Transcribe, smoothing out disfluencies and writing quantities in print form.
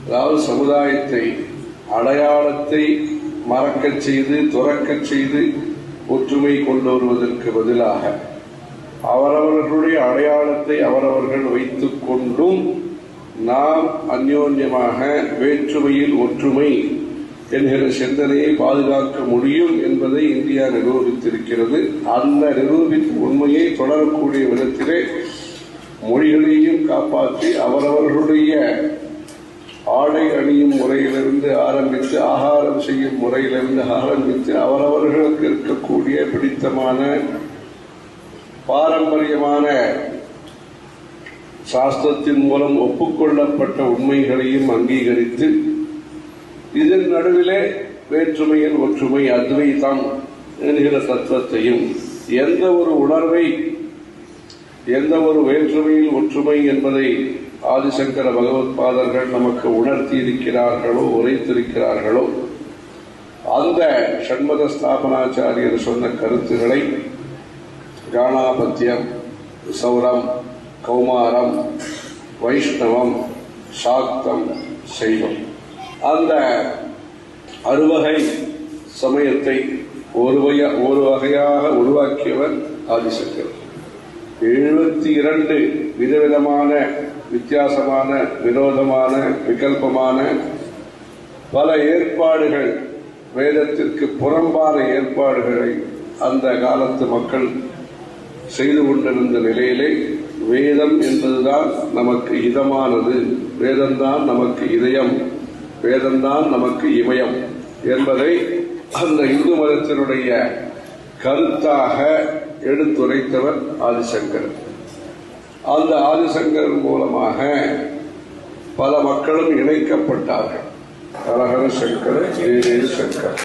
அதாவது சமுதாயத்தை அடையாளத்தை மறக்கச் செய்து துறக்கச் செய்து ஒற்றுமை கொண்டு வருவதற்கு பதிலாக அவரவர்களுடைய அடையாளத்தை அவரவர்கள் வைத்துக் கொண்டும் நாம் அந்யோன்யமாக வேற்றுமையில் ஒற்றுமை என்கிற சிந்தனையை பாதுகாக்க முடியும் என்பதை இந்தியா நிரூபித்திருக்கிறது. அந்த நிரூபித்த உண்மையை தொடரக்கூடிய விதத்திலே மொழிகளையும் காப்பாற்றி அவரவர்களுடைய ஆடை அணியும் முறையிலிருந்து ஆரம்பித்து ஆகாரம் செய்யும் முறையிலிருந்து ஆரம்பித்து அவரவர்களுக்கு இருக்கக்கூடிய பிடித்தமான பாரம்பரியமான சாஸ்திரத்தின் மூலம் ஒப்புக்கொள்ளப்பட்ட உண்மைகளையும் அங்கீகரித்து இதன் நடுவிலே வேற்றுமையில் ஒற்றுமை அத்வைதம் என்கிற தத்துவத்தையும் எந்த ஒரு உணர்வை எந்த ஒரு வேற்றுமையில் ஒற்றுமை என்பதை ஆதிசங்கர பகவத் பாதர்கள் நமக்கு உணர்த்தி இருக்கிறார்களோ உரைத்திருக்கிறார்களோ அந்த ஷண்மத ஸ்தாபனாச்சாரியர் சொன்ன கருத்துக்களை காணாபத்தியம், சௌரம், கௌமாரம், வைஷ்ணவம், சாக்தம், சைவம் அந்த அறுவகை சமயத்தை ஒரு வகையாக உருவாக்கியவர் ஆதிசங்கர். 72 விதவிதமான வித்தியாசமான விரோதமான விகல்பமான பல ஏற்பாடுகள் வேதத்திற்கு புறம்பான ஏற்பாடுகளை அந்த காலத்து மக்கள் செய்து கொண்டிருந்த நிலையிலே வேதம் என்பதுதான் நமக்கு இதமானது, வேதம்தான் நமக்கு இதயம், வேதம்தான் நமக்கு இமயம் என்பதை அந்த இந்து மதத்தினுடைய கருத்தாக எடுத்துரைத்தவர் ஆதிசங்கர். அந்த ஆதிசங்கர் மூலமாக பல மக்களும் இணைக்கப்பட்டார்கள். ஹரஹர சங்கர, ஜெய ஜெய சங்கர்.